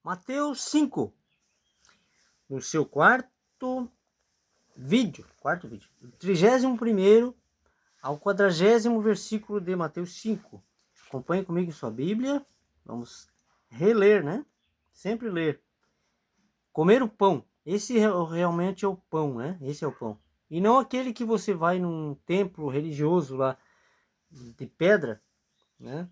Mateus 5, no seu quarto vídeo, 31º ao 40º versículo de Mateus 5. Acompanhe comigo em sua Bíblia, vamos reler, né? Sempre ler. Comer o pão, esse realmente é o pão, né? Esse é o pão. E não aquele que você vai num templo religioso lá de pedra, né?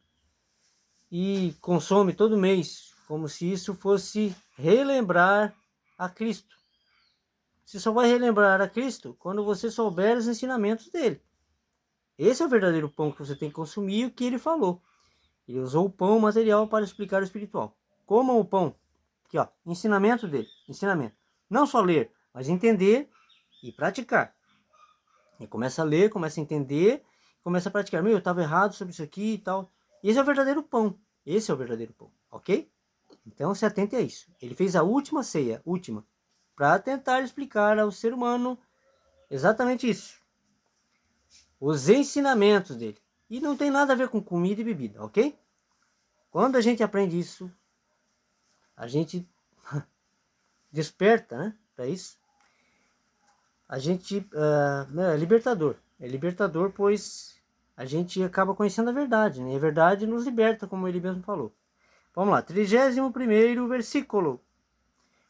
E consome todo mês, como se isso fosse relembrar a Cristo. Você só vai relembrar a Cristo quando você souber os ensinamentos dele. Esse é o verdadeiro pão que você tem que consumir, o que ele falou. Ele usou o pão material para explicar o espiritual. Comam o pão. Aqui, ó, ensinamento dele, ensinamento. Não só ler, mas entender e praticar. E começa a ler, começa a entender, começa a praticar. Eu estava errado sobre isso aqui e tal. Esse é o verdadeiro pão. Esse é o verdadeiro pão, ok? Então se atente a isso. Ele fez a última ceia, para tentar explicar ao ser humano exatamente isso. Os ensinamentos dele. E não tem nada a ver com comida e bebida, ok? Quando a gente aprende isso, a gente desperta, né, para isso. A gente é libertador. É libertador, pois a gente acaba conhecendo a verdade, né? E a verdade nos liberta, como ele mesmo falou. Vamos lá, 31º versículo.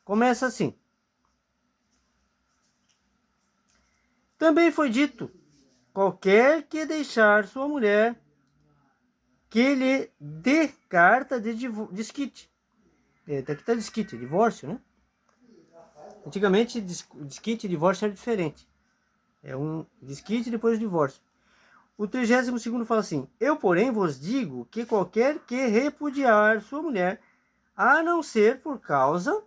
Começa assim. Também foi dito, qualquer que deixar sua mulher, que lhe dê carta de desquite. Aqui está desquite, divórcio, né? Antigamente, desquite e divórcio era diferente. É um desquite e depois o divórcio. O 32º fala assim: eu, porém, vos digo que qualquer que repudiar sua mulher, a não ser por causa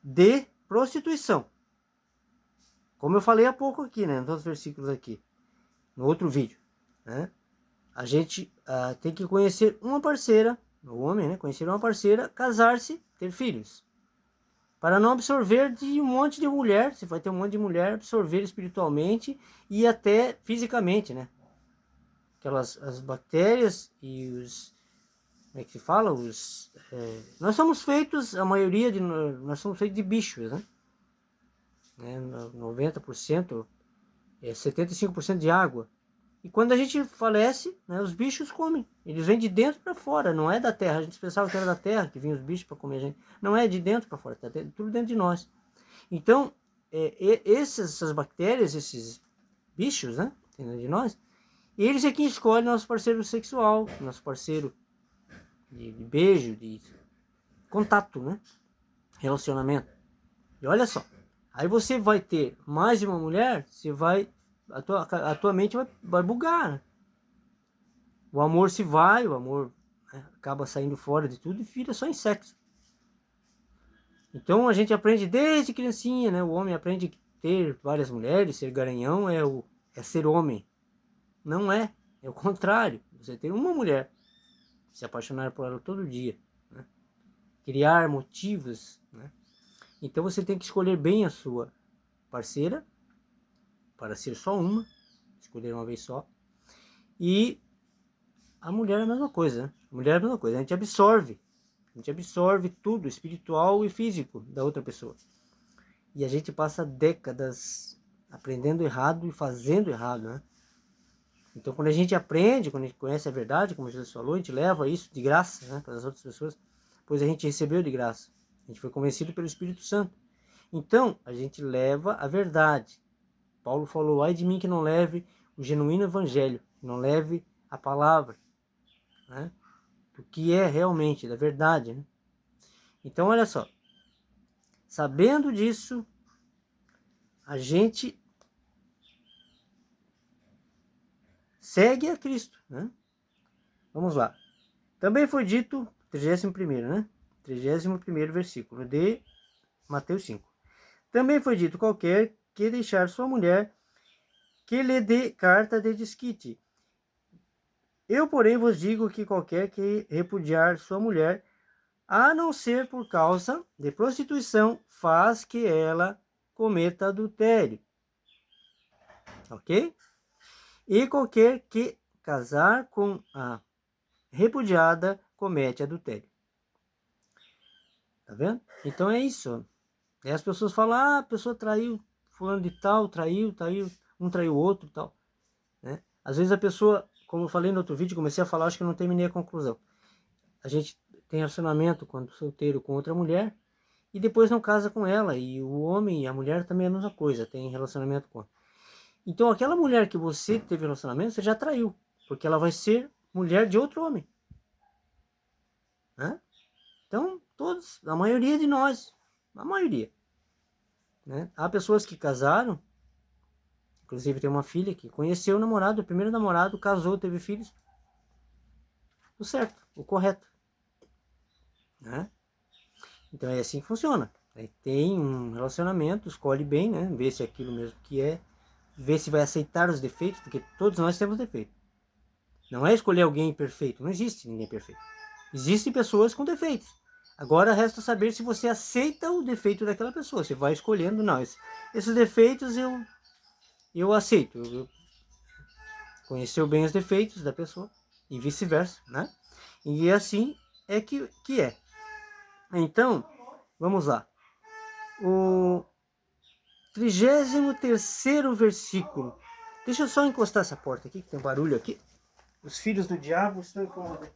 de prostituição. Como eu falei há pouco aqui, né? Nos outros versículos aqui, no outro vídeo, né? A gente tem que conhecer uma parceira, o homem, né? Conhecer uma parceira, casar-se, ter filhos. Para não absorver de um monte de mulher, você vai ter um monte de mulher, absorver espiritualmente e até fisicamente, né? As bactérias e os... Como é que se fala? Nós somos feitos, a maioria de nós somos feitos de bichos, né? 90%, 75% de água. E quando a gente falece, né, os bichos comem. Eles vêm de dentro para fora, não é da terra. A gente pensava que era da terra que vinham os bichos para comer a gente. Não é de dentro para fora, está tudo dentro de nós. Então, essas bactérias, esses bichos, né, dentro de nós, eles é quem escolhe nosso parceiro sexual, nosso parceiro de beijo, de contato, né, relacionamento. E olha só, aí você vai ter mais de uma mulher, você vai, a tua mente vai bugar, né? O amor se vai, o amor, né, acaba saindo fora de tudo e vira só em sexo. Então a gente aprende desde criancinha, né? O homem aprende a ter várias mulheres, ser garanhão é ser homem. Não é, é o contrário. Você ter uma mulher, se apaixonar por ela todo dia, né? Criar motivos, né? Então você tem que escolher bem a sua parceira, para ser só uma, escolher uma vez só. E a mulher é a mesma coisa, né? A mulher é a mesma coisa, a gente absorve tudo, espiritual e físico, da outra pessoa. E a gente passa décadas aprendendo errado e fazendo errado, né? Então quando a gente aprende, quando a gente conhece a verdade, como Jesus falou, a gente leva isso de graça, né, para as outras pessoas, pois a gente recebeu de graça. A gente foi convencido pelo Espírito Santo. Então a gente leva a verdade. Paulo falou: ai de mim que não leve o genuíno evangelho, não leve a palavra, né, do que é realmente, da verdade, né? Então olha só, sabendo disso, a gente segue a Cristo, né? Vamos lá. Também foi dito, 31º, né? 31º versículo de Mateus 5. Também foi dito qualquer que deixar sua mulher, que lhe dê carta de desquite. Eu, porém, vos digo que qualquer que repudiar sua mulher, a não ser por causa de prostituição, faz que ela cometa adultério. Ok? E qualquer que casar com a repudiada, comete adultério. Tá vendo? Então é isso. Aí as pessoas falam, a pessoa traiu, fulano de tal, traiu, um traiu o outro e tal. Né? Às vezes a pessoa, como eu falei no outro vídeo, comecei a falar, acho que eu não terminei a conclusão. A gente tem relacionamento quando solteiro com outra mulher e depois não casa com ela. E o homem e a mulher também é a mesma coisa, tem relacionamento com. Então aquela mulher que você teve relacionamento, você já traiu, porque ela vai ser mulher de outro homem. Né? Então, todos, a maioria de nós, a maioria. Né? Há pessoas que casaram, inclusive tem uma filha que conheceu o namorado, o primeiro namorado, casou, teve filhos. O certo, o correto. Né? Então é assim que funciona. Aí tem um relacionamento, escolhe bem, né? Vê se é aquilo mesmo que é, vê se vai aceitar os defeitos, porque todos nós temos defeitos. Não é escolher alguém perfeito, não existe ninguém perfeito. Existem pessoas com defeitos. Agora resta saber se você aceita o defeito daquela pessoa. Você vai escolhendo, não. Esses defeitos eu aceito. Eu conheceu bem os defeitos da pessoa e vice-versa, né? E assim é que é. Então, vamos lá. O 33º versículo. Deixa eu só encostar essa porta aqui, que tem um barulho aqui. Os filhos do diabo estão incomodando.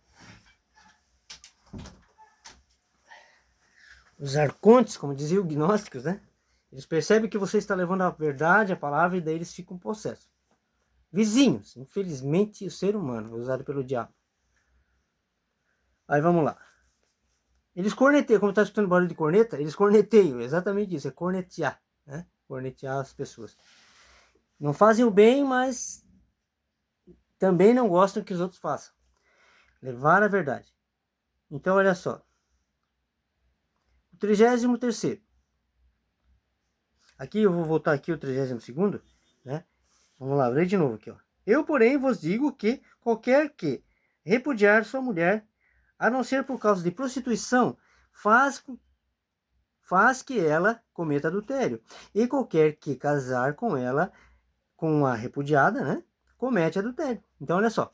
Os arcontes, como diziam os gnósticos, né? Eles percebem que você está levando a verdade, a palavra, e daí eles ficam possessos. Vizinhos, infelizmente o ser humano é usado pelo diabo. Aí vamos lá. Eles corneteiam, como está escutando barulho de corneta, eles corneteiam, exatamente isso, é cornetear, né? Cornetear as pessoas. Não fazem o bem, mas também não gostam que os outros façam. Levar a verdade. Então, olha só. O 33º. Aqui eu vou voltar aqui o 32º, né? Vamos lá, ler de novo aqui, ó. Eu, porém, vos digo que qualquer que repudiar sua mulher, a não ser por causa de prostituição, faz que ela cometa adultério. E qualquer que casar com ela, com a repudiada, né? Comete adultério. Então, olha só.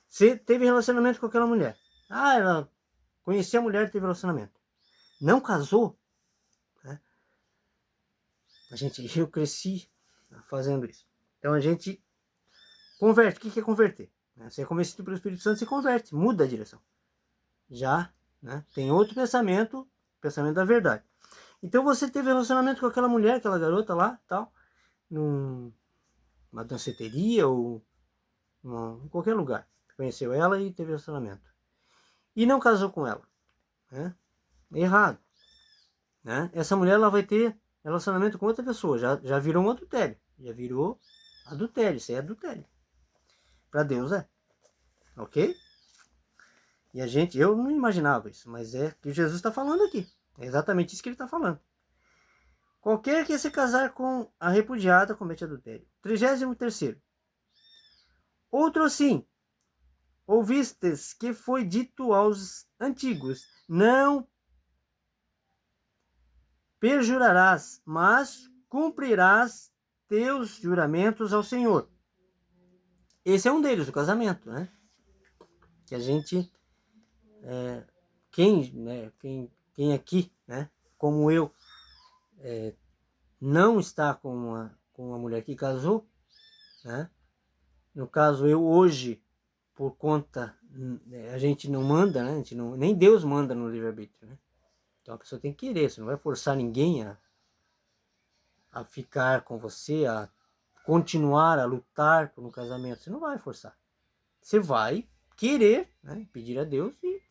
Você teve relacionamento com aquela mulher. Ah, ela conhecia a mulher e teve relacionamento. Não casou. Né? Eu cresci fazendo isso. Então a gente converte. O que é converter? Você é convencido pelo Espírito Santo, você converte, muda a direção. Já, né? Tem outro pensamento, pensamento da verdade. Então você teve relacionamento com aquela mulher, aquela garota lá, tal, numa danceteria ou em qualquer lugar. Conheceu ela e teve relacionamento. E não casou com ela. Né? Errado. Né? Essa mulher ela vai ter relacionamento com outra pessoa. Já virou um adultério. Já virou adultério. Isso é adultério. Para Deus é. Ok? E eu não imaginava isso, mas é que Jesus está falando aqui. É exatamente isso que ele está falando. Qualquer que se casar com a repudiada comete adultério. 33º. Outro assim, ouvistes que foi dito aos antigos, não perjurarás, mas cumprirás teus juramentos ao Senhor. Esse é um deles, o casamento, né? Que a gente, quem aqui, né, como eu, não está com uma mulher que casou, né? No caso, eu hoje, por conta, a gente não manda, né? Nem Deus manda no livre-arbítrio, né? Então a pessoa tem que querer, você não vai forçar ninguém a ficar com você, a continuar a lutar por um casamento. Você não vai forçar. Você vai querer, né? Pedir a Deus e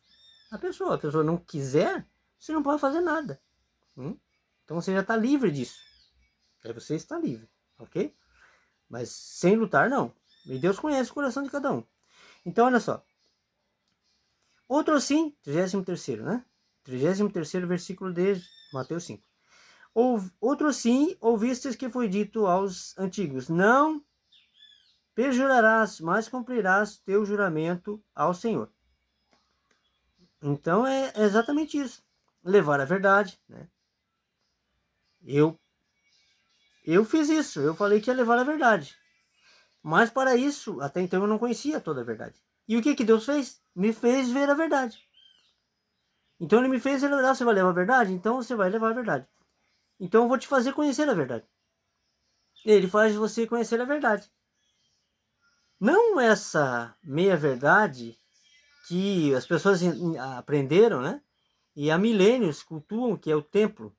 a pessoa não quiser, você não pode fazer nada. Então você já está livre disso. Aí você está livre, ok? Mas sem lutar, não. E Deus conhece o coração de cada um. Então, olha só. Outro assim, 33º, né? 33º versículo de Mateus 5. Outro assim, ouvistes que foi dito aos antigos, não perjurarás, mas cumprirás teu juramento ao Senhor. Então é exatamente isso. Levar a verdade, né? Eu fiz isso, eu falei que ia levar a verdade. Mas para isso, até então eu não conhecia toda a verdade. E o que Deus fez? Me fez ver a verdade. Então ele me fez ele orar, você vai levar a verdade? Então você vai levar a verdade. Então eu vou te fazer conhecer a verdade. Ele faz você conhecer a verdade. Não essa meia-verdade que as pessoas aprenderam, né? E há milênios cultuam, que é o templo.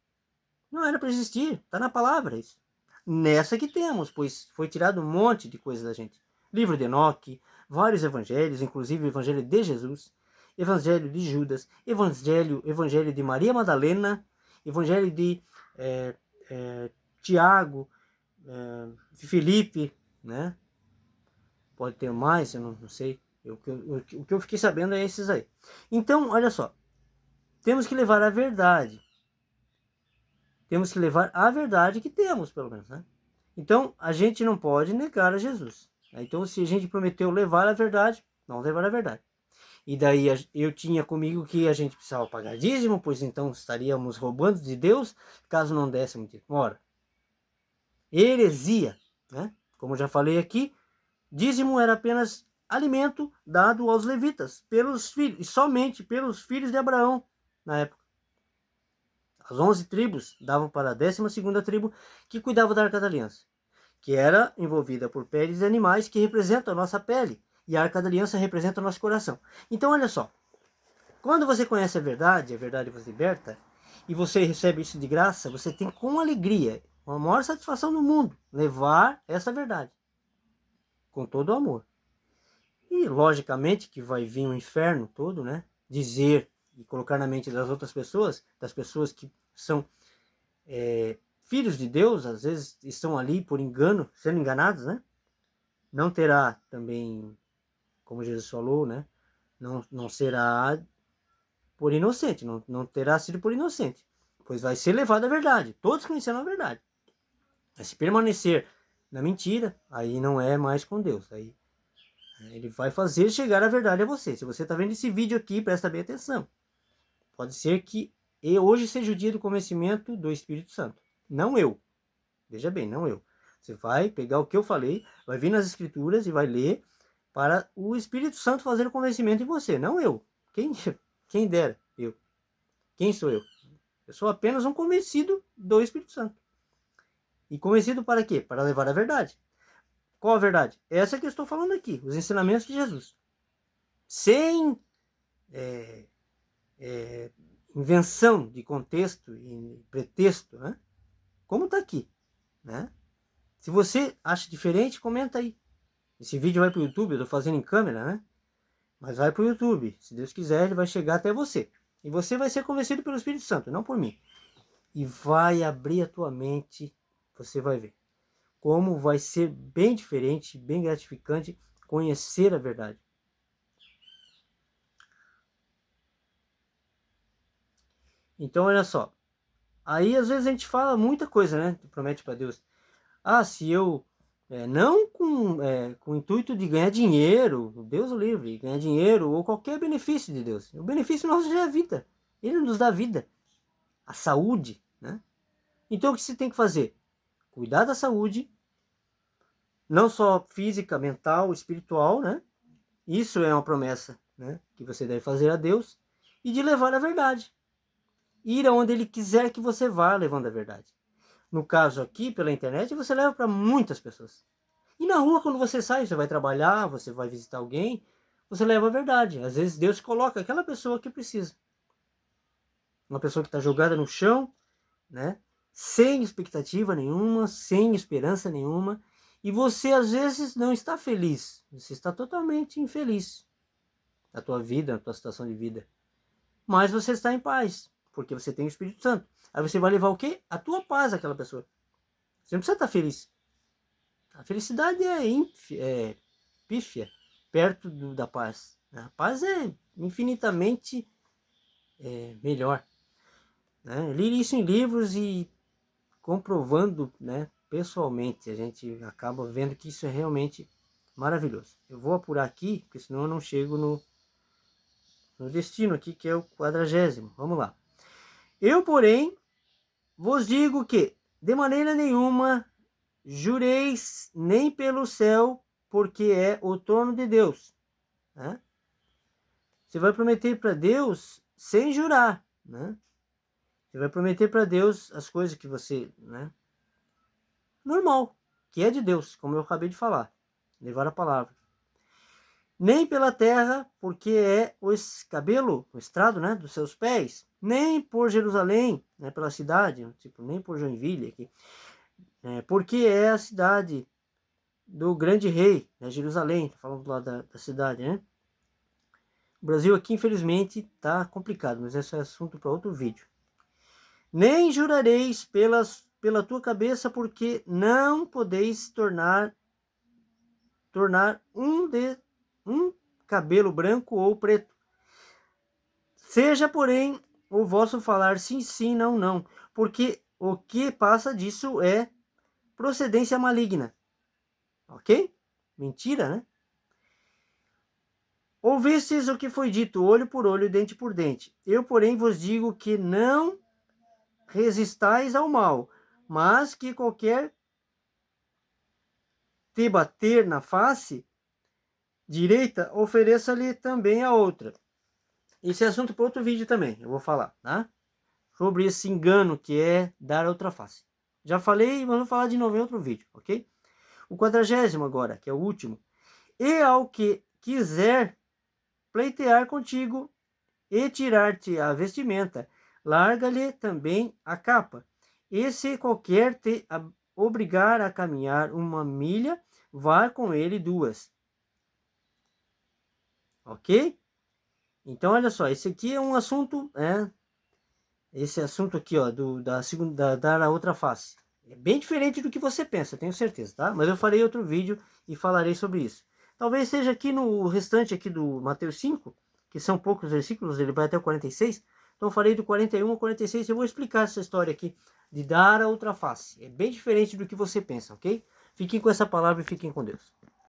Não era para existir, está na palavra isso. Nessa que temos, pois foi tirado um monte de coisa da gente. Livro de Enoque, vários evangelhos, inclusive o evangelho de Jesus, evangelho de Judas, evangelho de Maria Madalena, evangelho de Tiago, de Filipe, né? Pode ter mais, eu não sei. O que eu fiquei sabendo é esses aí. Então, olha só, temos que levar a verdade. Temos que levar a verdade que temos, pelo menos, né? Então, a gente não pode negar a Jesus. Então, se a gente prometeu levar a verdade, vamos levar a verdade. E daí eu tinha comigo que a gente precisava pagar dízimo, pois então estaríamos roubando de Deus, caso não dessemos dízimo. Ora, heresia, né? Como já falei aqui, dízimo era apenas alimento dado aos levitas, pelos filhos, e somente pelos filhos de Abraão, na época. As 11 tribos davam para a 12ª tribo, que cuidava da Arca da Aliança, que era envolvida por peles de animais que representam a nossa pele, e a Arca da Aliança representa o nosso coração. Então, olha só, quando você conhece a verdade vos liberta, e você recebe isso de graça, você tem com alegria, com a maior satisfação do mundo, levar essa verdade, com todo o amor. E, logicamente, que vai vir o inferno todo, né? Dizer e colocar na mente das outras pessoas, das pessoas que são filhos de Deus, às vezes estão ali por engano, sendo enganados, né? Não terá também, como Jesus falou, né? Não será por inocente, não terá sido por inocente, pois vai ser levado à verdade. Todos conheceram a verdade. Mas se permanecer na mentira, aí não é mais com Deus. Aí ele vai fazer chegar a verdade a você. Se você está vendo esse vídeo aqui, presta bem atenção. Pode ser que hoje seja o dia do convencimento do Espírito Santo. Não eu. Veja bem, não eu. Você vai pegar o que eu falei, vai vir nas Escrituras e vai ler para o Espírito Santo fazer o convencimento em você. Não eu. Quem dera eu. Quem sou eu? Eu sou apenas um convencido do Espírito Santo. E convencido para quê? Para levar a verdade. Qual a verdade? Essa que eu estou falando aqui. Os ensinamentos de Jesus. Sem invenção de contexto e pretexto, né? Como está aqui, né? Se você acha diferente, comenta aí. Esse vídeo vai para o YouTube, eu estou fazendo em câmera, né? Mas vai para o YouTube. Se Deus quiser, ele vai chegar até você. E você vai ser convencido pelo Espírito Santo, não por mim. E vai abrir a tua mente, você vai ver como vai ser bem diferente, bem gratificante conhecer a verdade. Então, olha só. Aí, às vezes, a gente fala muita coisa, né? Promete para Deus. Ah, se eu... não com o intuito de ganhar dinheiro, Deus o livre, ganhar dinheiro ou qualquer benefício de Deus. O benefício nosso já é a vida. Ele nos dá vida. A saúde, né? Então, o que você tem que fazer? Cuidar da saúde, não só física, mental, espiritual, né? Isso é uma promessa, né? Que você deve fazer a Deus e de levar a verdade. Ir aonde Ele quiser que você vá levando a verdade. No caso aqui, pela internet, você leva para muitas pessoas. E na rua, quando você sai, você vai trabalhar, você vai visitar alguém, você leva a verdade. Às vezes Deus coloca aquela pessoa que precisa. Uma pessoa que está jogada no chão, né? Sem expectativa nenhuma, sem esperança nenhuma. E você, às vezes, não está feliz. Você está totalmente infeliz na tua vida, na tua situação de vida. Mas você está em paz, porque você tem o Espírito Santo. Aí você vai levar o quê? A tua paz àquela pessoa. Você não precisa estar feliz. A felicidade é pífia, perto da paz. A paz é infinitamente melhor. Né? Eu li isso em livros e comprovando, né, pessoalmente, a gente acaba vendo que isso é realmente maravilhoso. Eu vou apurar aqui, porque senão eu não chego no destino aqui, que é o 40º. Vamos lá. Eu, porém, vos digo que, de maneira nenhuma, jureis nem pelo céu, porque é o trono de Deus. Né? Você vai prometer para Deus sem jurar, né? Você vai prometer para Deus as coisas que você, né? Normal, que é de Deus, como eu acabei de falar. Levar a palavra. Nem pela terra, porque é o escabelo, o estrado, né, dos seus pés, nem por Jerusalém, né, pela cidade, tipo, nem por Joinville aqui, porque é a cidade do grande rei, né, Jerusalém, falando lá da cidade, né? O Brasil aqui, infelizmente, tá complicado, mas esse é assunto para outro vídeo. Nem jurareis pela tua cabeça, porque não podeis tornar um cabelo branco ou preto. Seja, porém, o vosso falar sim, sim, não, não, porque o que passa disso é procedência maligna. Ok? Mentira, né? Ouvistes o que foi dito, olho por olho, dente por dente. Eu, porém, vos digo que não resistais ao mal, mas que qualquer te bater na face direita, ofereça-lhe também a outra. Esse é assunto para outro vídeo também, eu vou falar, tá? Sobre esse engano que é dar a outra face. Já falei, mas vou falar de novo em outro vídeo, ok? O 40º agora, que é o último. E ao que quiser pleitear contigo e tirar-te a vestimenta, larga-lhe também a capa. E se qualquer te obrigar a caminhar 1 milha, vá com ele 2. Ok? Então, olha só, esse aqui é um assunto, esse assunto aqui, ó, da segunda, dar a outra face. É bem diferente do que você pensa, tenho certeza, tá? Mas eu farei outro vídeo e falarei sobre isso. Talvez seja aqui no restante aqui do Mateus 5, que são poucos versículos, ele vai até o 46. Então eu farei do 41 ao 46 e eu vou explicar essa história aqui de dar a outra face. É bem diferente do que você pensa, ok? Fiquem com essa palavra e fiquem com Deus.